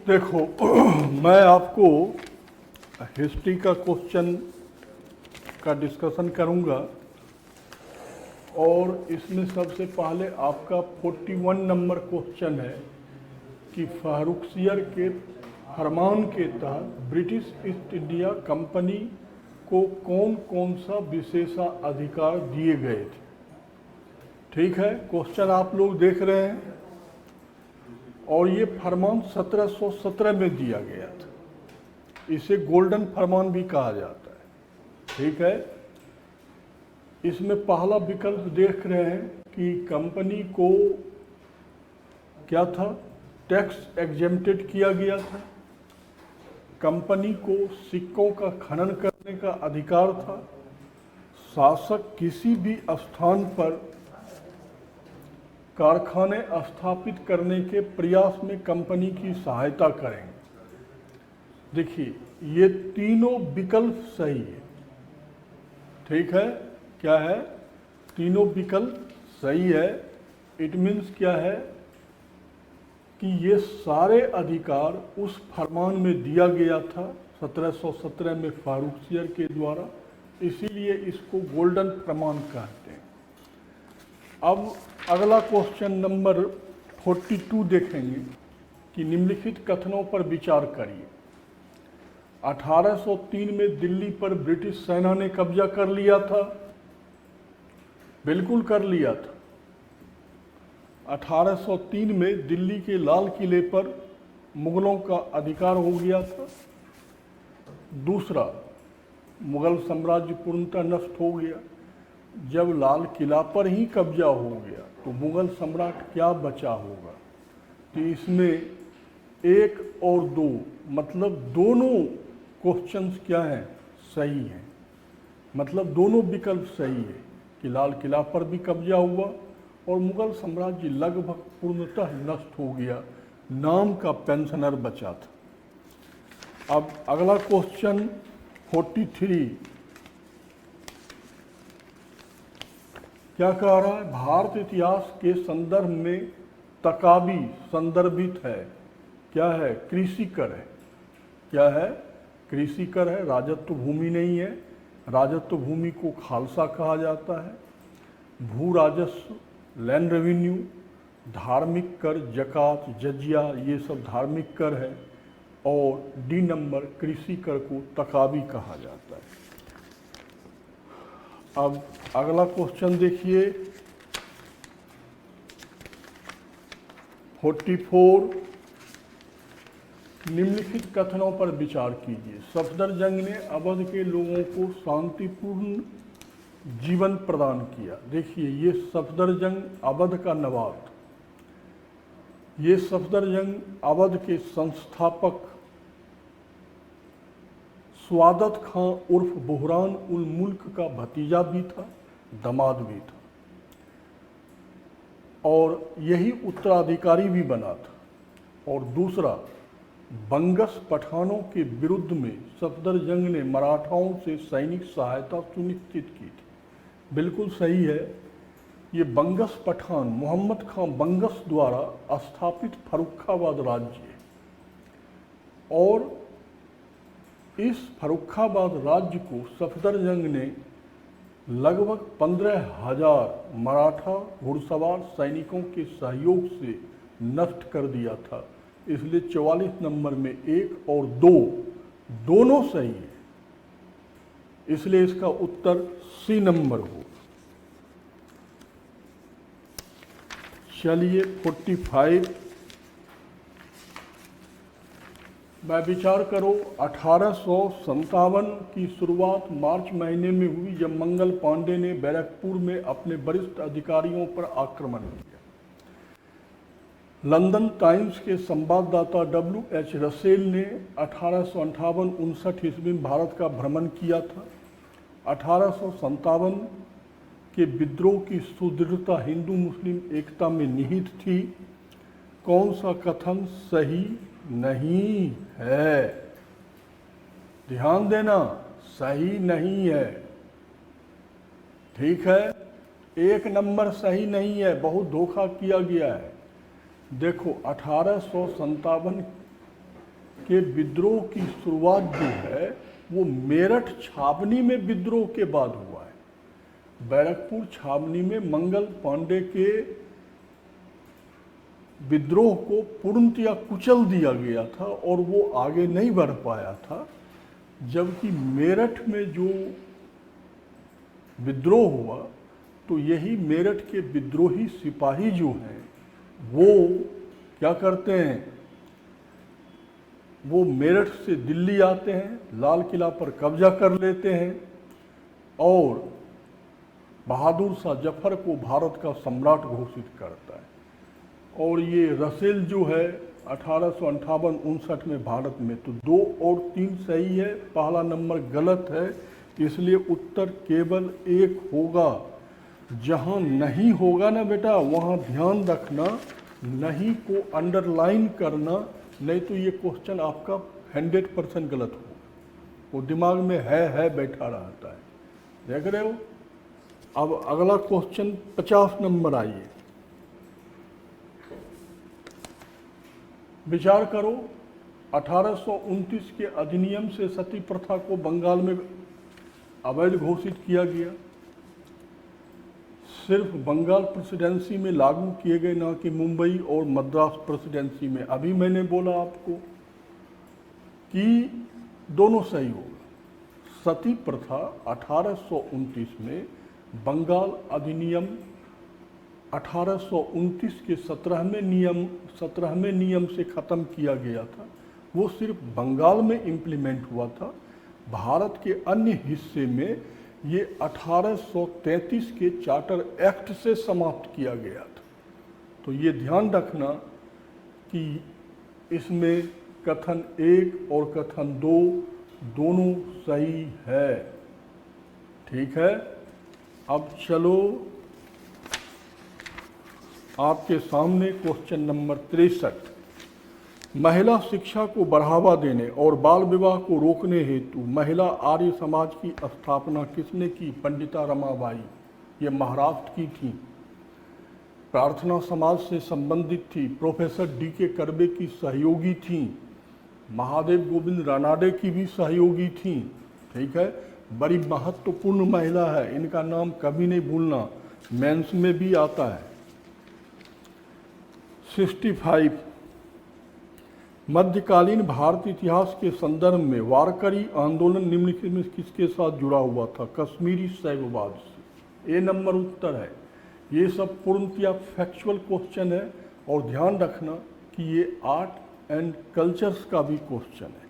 देखो मैं आपको हिस्ट्री का क्वेश्चन का डिस्कशन करूंगा और इसमें सबसे पहले आपका 41 नंबर क्वेश्चन है कि फारुखसियर के फरमान के तहत ब्रिटिश ईस्ट इंडिया कंपनी को कौन कौन सा विशेषाधिकार दिए गए थे। ठीक है, क्वेश्चन आप लोग देख रहे हैं और ये फरमान 1717 में दिया गया था। इसे गोल्डन फरमान भी कहा जाता है। ठीक है, इसमें पहला विकल्प देख रहे हैं कि कंपनी को क्या था, टैक्स एग्जेम्प्टेड किया गया था। कंपनी को सिक्कों का खनन करने का अधिकार था। शासक किसी भी स्थान पर कारखाने स्थापित करने के प्रयास में कंपनी की सहायता करेंगे। देखिए, ये तीनों विकल्प सही है। ठीक है, क्या है, तीनों विकल्प सही है। इट मीन्स क्या है कि ये सारे अधिकार उस फरमान में दिया गया था 1717 में फारुखसियर के द्वारा, इसीलिए इसको गोल्डन फरमान कहते हैं। अब अगला क्वेश्चन नंबर 42 देखेंगे कि निम्नलिखित कथनों पर विचार करिए। 1803 में दिल्ली पर ब्रिटिश सेना ने कब्जा कर लिया था। बिल्कुल कर लिया था। 1803 में दिल्ली के लाल किले पर मुगलों का अधिकार हो गया था। दूसरा, मुगल साम्राज्य पूर्णतः नष्ट हो गया। जब लाल किला पर ही कब्जा हो गया तो मुगल सम्राट क्या बचा होगा। तो इसमें 1 और 2 मतलब दोनों क्वेश्चंस क्या हैं, सही हैं। मतलब दोनों विकल्प सही है कि लाल किला पर भी कब्जा हुआ और मुगल साम्राज्य लगभग पूर्णतः नष्ट हो गया, नाम का पेंशनर बचा था। अब अगला क्वेश्चन 43 क्या कह रहा है, भारत इतिहास के संदर्भ में तकाबी संदर्भित है। क्या है, कृषि कर है। क्या है, कृषि कर है, राजत्व भूमि नहीं है। राजत्व भूमि को खालसा कहा जाता है। भू राजस्व, लैंड रेवेन्यू, धार्मिक कर, जकात, जजिया, ये सब धार्मिक कर है। और डी नंबर कृषि कर को तकाबी कहा जाता है। अब अगला क्वेश्चन देखिए 44 निम्नलिखित कथनों पर विचार कीजिए। सफदरजंग ने अवध के लोगों को शांतिपूर्ण जीवन प्रदान किया। देखिए, ये सफदरजंग अवध का नवाब था। ये सफदरजंग अवध के संस्थापक स्वादत खां उर्फ बुहरान उल मुल्क का भतीजा भी था, दामाद भी था और यही उत्तराधिकारी भी बना था। और दूसरा, बंगस पठानों के विरुद्ध में सफदरजंग ने मराठाओं से सैनिक सहायता सुनिश्चित की थी। बिल्कुल सही है। ये बंगस पठान मोहम्मद खां बंगस द्वारा स्थापित फर्रुखाबाद राज्य है और इस फर्रुखाबाद राज्य को सफदरजंग ने लगभग 15,000 मराठा घुड़सवार सैनिकों के सहयोग से नष्ट कर दिया था। इसलिए 44 नंबर में 1 और 2 दोनों सही है। इसलिए इसका उत्तर सी नंबर हो। चलिए 45 मैं विचार करो। 1857 की शुरुआत मार्च महीने में हुई जब मंगल पांडे ने बैरकपुर में अपने वरिष्ठ अधिकारियों पर आक्रमण किया। लंदन टाइम्स के संवाददाता W.H. रसेल ने 1858-59 ईस्वी में भारत का भ्रमण किया था। 1857 के विद्रोह की सुदृढ़ता हिंदू मुस्लिम एकता में निहित थी। कौन सा कथन सही नहीं है, ध्यान देना, सही नहीं है। ठीक है, 1 नंबर सही नहीं है, बहुत धोखा किया गया है। देखो 1857 के विद्रोह की शुरुआत जो है वो मेरठ छावनी में विद्रोह के बाद हुआ है। बैरकपुर छावनी में मंगल पांडे के विद्रोह को पूर्णतया कुचल दिया गया था और वो आगे नहीं बढ़ पाया था, जबकि मेरठ में जो विद्रोह हुआ तो यही मेरठ के विद्रोही सिपाही जो हैं वो क्या करते हैं, वो मेरठ से दिल्ली आते हैं, लाल किला पर कब्जा कर लेते हैं और बहादुर शाह जफर को भारत का सम्राट घोषित करता है। और ये रसेल जो है 1858-59 में भारत में, तो 2 और 3 सही है, पहला नंबर गलत है, इसलिए उत्तर केवल 1 होगा। जहाँ नहीं होगा ना बेटा वहाँ ध्यान रखना, नहीं को अंडरलाइन करना, नहीं तो ये क्वेश्चन आपका 100% गलत होगा, वो दिमाग में है बैठा रहता है। देख रहे हो। अब अगला क्वेश्चन 50 नंबर आइए, विचार करो। 1829 के अधिनियम से सती प्रथा को बंगाल में अवैध घोषित किया गया। सिर्फ बंगाल प्रेसिडेंसी में लागू किए गए, ना कि मुंबई और मद्रास प्रेसिडेंसी में। अभी मैंने बोला आपको कि दोनों सही होगा। सती प्रथा 1829 में बंगाल अधिनियम 1829 के 17वें नियम से ख़त्म किया गया था। वो सिर्फ बंगाल में इम्प्लीमेंट हुआ था। भारत के अन्य हिस्से में ये 1833 के चार्टर एक्ट से समाप्त किया गया था। तो ये ध्यान रखना कि इसमें कथन 1 और कथन 2 दोनों सही है। ठीक है। अब चलो आपके सामने क्वेश्चन नंबर 63। महिला शिक्षा को बढ़ावा देने और बाल विवाह को रोकने हेतु महिला आर्य समाज की स्थापना किसने की? पंडिता रमाबाई। ये महाराष्ट्र की थी, प्रार्थना समाज से संबंधित थी, प्रोफेसर D.K. कर्बे की सहयोगी थी, महादेव गोविंद रानाडे की भी सहयोगी थी। ठीक है, बड़ी महत्वपूर्ण महिला है, इनका नाम कभी नहीं भूलना, मेंस में भी आता है। 65 मध्यकालीन भारतीय इतिहास के संदर्भ में वारकरी आंदोलन निम्नलिखित में किसके साथ जुड़ा हुआ था? कश्मीरी शैववाद से। ए नंबर उत्तर है। ये सब पूर्णतया फैक्चुअल क्वेश्चन है और ध्यान रखना कि ये आर्ट एंड कल्चर्स का भी क्वेश्चन है।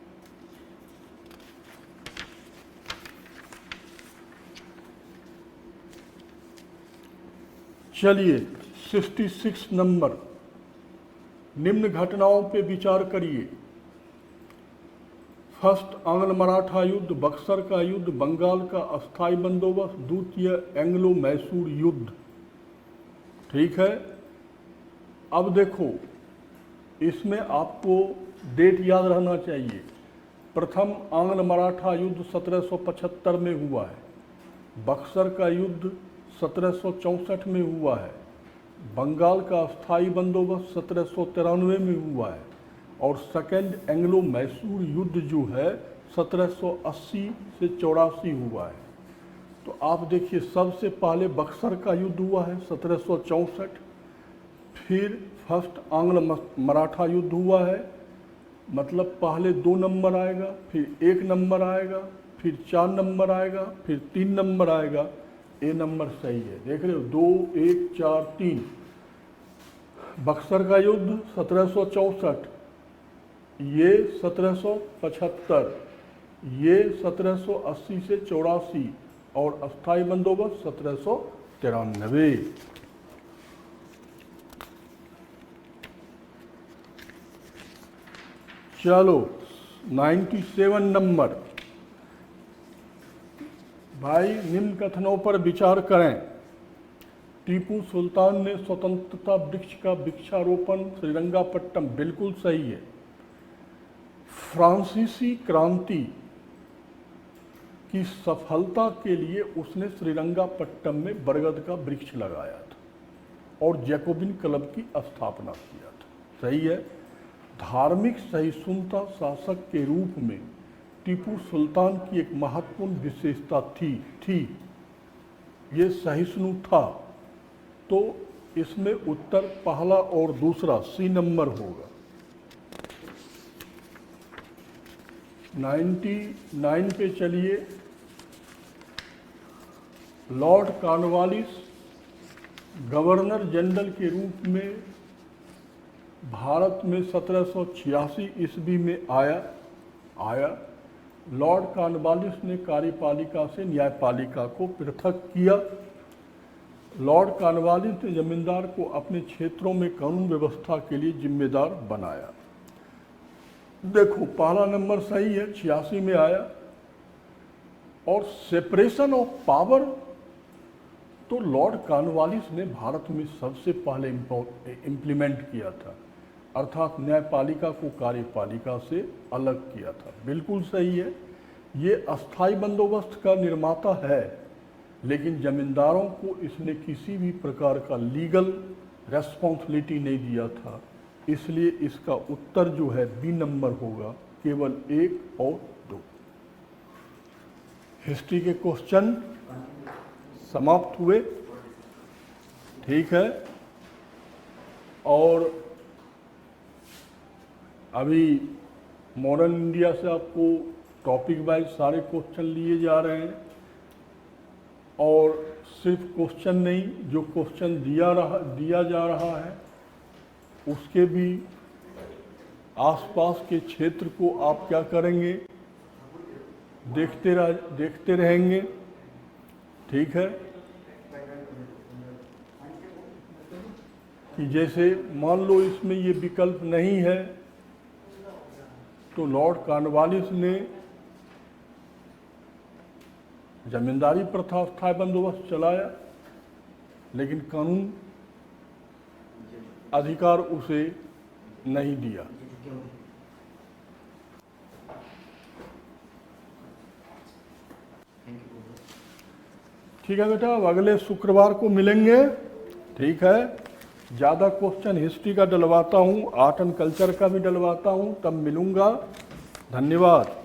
चलिए 66 नंबर, निम्न घटनाओं पे विचार करिए। फर्स्ट आंग्ल मराठा युद्ध, बक्सर का युद्ध, बंगाल का अस्थायी बंदोबस्त, द्वितीय एंग्लो मैसूर युद्ध। ठीक है। अब देखो इसमें आपको डेट याद रहना चाहिए। प्रथम आंग्ल मराठा युद्ध 1775 में हुआ है, बक्सर का युद्ध 1764 में हुआ है, बंगाल का अस्थायी बंदोबस्त 1793 में हुआ है और सेकेंड एंग्लो मैसूर युद्ध जो है 1780 से 84 हुआ है। तो आप देखिए सबसे पहले बक्सर का युद्ध हुआ है 1764, फिर फर्स्ट आंग्ल मराठा युद्ध हुआ है, मतलब पहले 2 नंबर आएगा, फिर 1 नंबर आएगा, फिर 4 नंबर आएगा, फिर 3 नंबर आएगा। ए नंबर सही है, देख रहे हो, 2 1 4 3। बक्सर का युद्ध 1764, ये 1775, ये 1780 से 84 और अस्थायी बंदोबस्त 1793। चलो 97 नंबर, भाई निम्न कथनों पर विचार करें। टीपू सुल्तान ने स्वतंत्रता वृक्ष का वृक्षारोपण श्रीरंगापट्टम, बिल्कुल सही है। फ्रांसीसी क्रांति की सफलता के लिए उसने श्रीरंगापट्टम में बरगद का वृक्ष लगाया था और जैकोबिन क्लब की स्थापना किया था। सही है। धार्मिक सहिष्णुता शासक के रूप में टीपू सुल्तान की एक महत्वपूर्ण विशेषता थी। ये सहिष्णु था, तो इसमें उत्तर पहला और दूसरा सी नंबर होगा। 99 पे चलिए। लॉर्ड कॉर्नवालिस गवर्नर जनरल के रूप में भारत में 1786 ईस्वी में आया। लॉर्ड कॉर्नवालिस ने कार्यपालिका से न्यायपालिका को पृथक किया। लॉर्ड कॉर्नवालिस ने जमींदार को अपने क्षेत्रों में कानून व्यवस्था के लिए जिम्मेदार बनाया। देखो पहला नंबर सही है, 86 में आया। और सेपरेशन ऑफ पावर तो लॉर्ड कॉर्नवालिस ने भारत में सबसे पहले इम्प्लीमेंट किया था, अर्थात न्यायपालिका को कार्यपालिका से अलग किया था। बिल्कुल सही है, ये अस्थायी बंदोबस्त का निर्माता है, लेकिन जमींदारों को इसने किसी भी प्रकार का लीगल रेस्पॉन्सिबिलिटी नहीं दिया था, इसलिए इसका उत्तर जो है बी नंबर होगा, केवल 1 और 2। हिस्ट्री के क्वेश्चन समाप्त हुए, ठीक है। और अभी मॉडर्न इंडिया से आपको टॉपिक वाइज सारे क्वेश्चन लिए जा रहे हैं, और सिर्फ क्वेश्चन नहीं, जो क्वेश्चन दिया जा रहा है उसके भी आसपास के क्षेत्र को आप क्या करेंगे, देखते रहेंगे, ठीक है। कि जैसे मान लो इसमें ये विकल्प नहीं है, तो लॉर्ड कॉर्नवालिस ने जमींदारी प्रथा अस्थायी बंदोबस्त चलाया, लेकिन कानून अधिकार उसे नहीं दिया। ठीक है बेटा, अब अगले शुक्रवार को मिलेंगे, ठीक है। ज़्यादा क्वेश्चन हिस्ट्री का डलवाता हूँ, आर्ट एंड कल्चर का भी डलवाता हूँ, तब मिलूँगा। धन्यवाद।